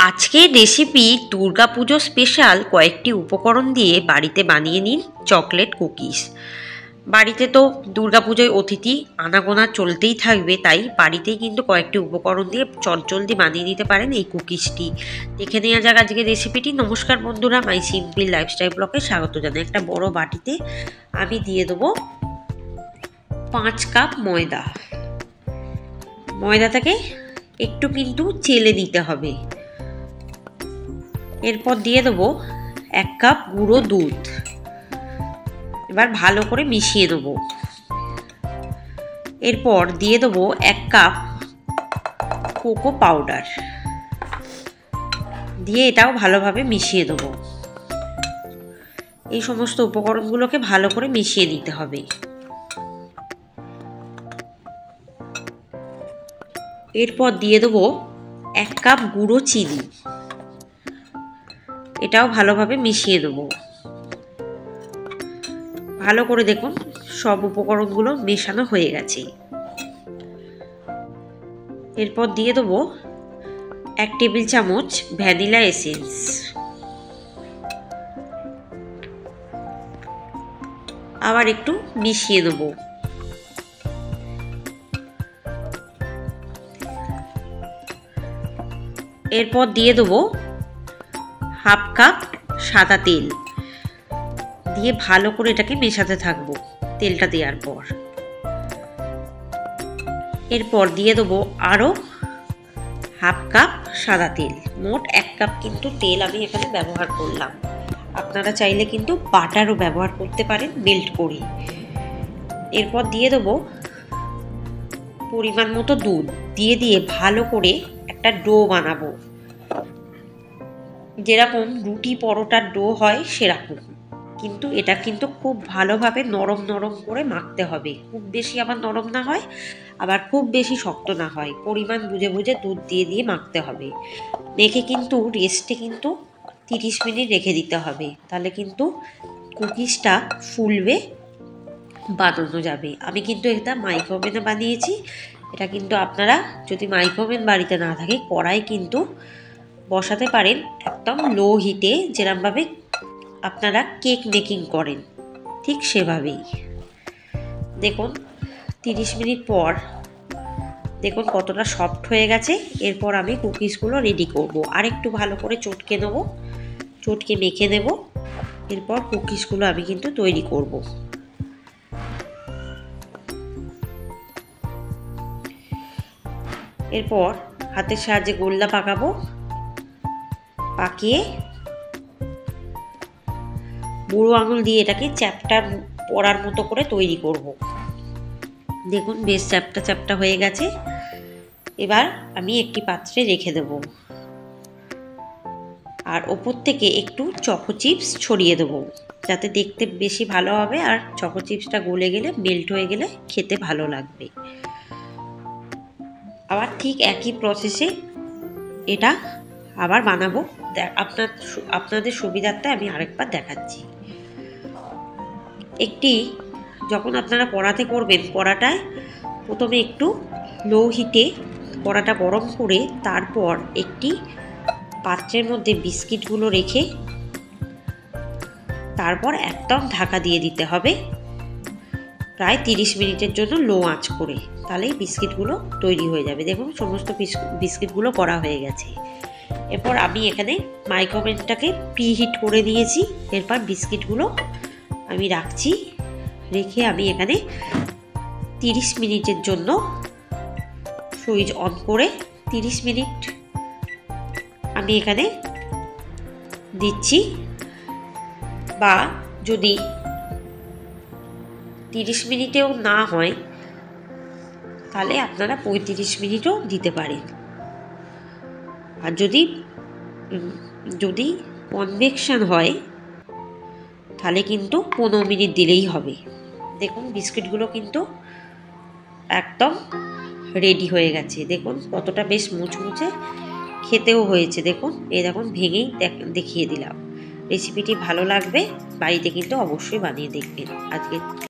আজকের recipe Durga Puja special কয়েকটি উপকরণ দিয়ে বাড়িতে বানিয়ে নিন চকলেট কুকিজ। বাড়িতে তো দুর্গাপুজোয় অতিথি আনাগোনা চলতেই থাকবে, তাই বাড়িতেই কিন্তু কয়েকটি উপকরণ দিয়ে চটজলদি বানিয়ে নিতে পারেন এই কুকিজটি। দেখে নেওয়া যাক আজকের রেসিপিটি। নমস্কার বন্ধুরা, মাই সিম্পল লাইফস্টাইল ব্লগে স্বাগত জানাই। একটা বড় বাটিতে আমি দিয়ে দেবো 5 কাপ ময়দা। ময়দাটাকে একটু কিন্তু চেলে দিতে হবে। এরপর দিয়ে দেবো 1 কাপ গুঁড়ো দুধ। এবার ভালো করে মিশিয়ে দেবো। এরপর দিয়ে দেবো 1 কাপ কোকো পাউডার দিয়ে এটাও ভালোভাবে মিশিয়ে দেবো। এই সমস্ত উপকরণগুলোকে ভালো করে মিশিয়ে নিতে হবে। এরপর দিয়ে দেবো 1 কাপ গুঁড়ো চিনি। এটাও ভালোভাবে মিশিয়ে দেবো। ভালো করে দেখুন সব উপকরণগুলো মেশানো হয়ে গেছে। এরপর দিয়ে দেবো 1 টেবিল চামচ ভ্যানিলা এসেন্স। আবার একটু মিশিয়ে দেব। এরপর দিয়ে দেবো 1/2 কাপ সাদা তেল দিয়ে ভালো করে এটাকে মেশাতে থাকবো তেলটা দেওয়ার পর। এরপর দিয়ে দেবো আরও 1/2 কাপ সাদা তেল। মোট 1 কাপ কিন্তু তেল আমি এখানে ব্যবহার করলাম। আপনারা চাইলে কিন্তু বাটারও ব্যবহার করতে পারেন মেল্ট করে। এরপর দিয়ে দেবো পরিমাণ মতো দুধ দিয়ে ভালো করে একটা ডো বানাবো, যেরকম রুটি পরোটার ডো হয় সেরকম। কিন্তু এটা কিন্তু খুব ভালোভাবে নরম নরম করে মাখতে হবে। খুব বেশি আবার নরম না হয়, আবার খুব বেশি শক্ত না হয়। পরিমাণ বুঝে বুঝে দুধ দিয়ে মাখতে হবে। মেখে কিন্তু রেস্টে কিন্তু 30 মিনিট রেখে দিতে হবে। তাহলে কিন্তু কুকিজটা ফুলবে, বানানো যাবে। আমি কিন্তু এটা মাইক্রোওভেনে বানিয়েছি। এটা কিন্তু আপনারা যদি মাইক্রোওভেন বাড়িতে না থাকে, কড়াই কিন্তু বসাতে পারেন একদম লো হিটে, যেরকমভাবে আপনারা কেক মেকিং করেন ঠিক সেভাবেই। দেখুন 30 মিনিট পর দেখুন কতটা সফট হয়ে গেছে। এরপর আমি কুকিজগুলো রেডি করব। আর একটু ভালো করে চটকে নেব, চটকে মেখে নেব। এরপর কুকিজগুলো আমি কিন্তু তৈরি করব। এরপর হাতের সাহায্যে গোল্লা পাকাবো। পাকিয়ে বুড়ো আঙুল দিয়ে এটাকে চ্যাপ্টা পড়ার মতো করে তৈরি করব। দেখুন বেশ চ্যাপ্টা চ্যাপ্টা হয়ে গেছে। এবার আমি একটি পাত্রে রেখে দেব। আর ওপর থেকে একটু চকো চিপস ছড়িয়ে দেবো, যাতে দেখতে বেশি ভালো হবে আর চকো চিপসটা গলে গেলে মেল্ট হয়ে গেলে খেতে ভালো লাগবে। আবার ঠিক একই প্রসেসে এটা আবার বানাবো। আপনাদের সুবিধার্থে আমি আরেকবার দেখাচ্ছি। যখন আপনারা কড়াতে করবেন, কড়াটায় প্রথমে একটু লো হিটে কড়াটা গরম করে তারপর একটি পাত্রের মধ্যে বিস্কিটগুলো রেখে তারপর একদম ঢাকা দিয়ে দিতে হবে প্রায় 30 মিনিটের জন্য লো আঁচ করে। তাহলেই বিস্কিটগুলো তৈরি হয়ে যাবে। দেখুন সমস্ত বিস্কিটগুলো করা হয়ে গেছে। এরপর আমি এখানে মাইক্রোওভেনটাকে প্রিহিট করে দিয়েছি। এরপর বিস্কিটগুলো আমি রাখছি। রেখে আমি এখানে 30 মিনিটের জন্য সুইচ অন করে 30 মিনিট আমি এখানে দিচ্ছি। বা যদি 30 মিনিটেও না হয় তাহলে আপনারা 35 মিনিটও দিতে পারেন। আর যদি কনভেকশন হয় তাহলে কিন্তু 15 মিনিট দিলেই হবে। দেখুন বিস্কিটগুলো কিন্তু একদম রেডি হয়ে গেছে। দেখুন কতটা বেশ মুচমুচে খেতেও হয়েছে। দেখুন দেখুন ভেঙেই দেখিয়ে দিলাম। রেসিপিটি ভালো লাগবে, বাড়িতে কিন্তু অবশ্যই বানিয়ে দেখবেন। আজকে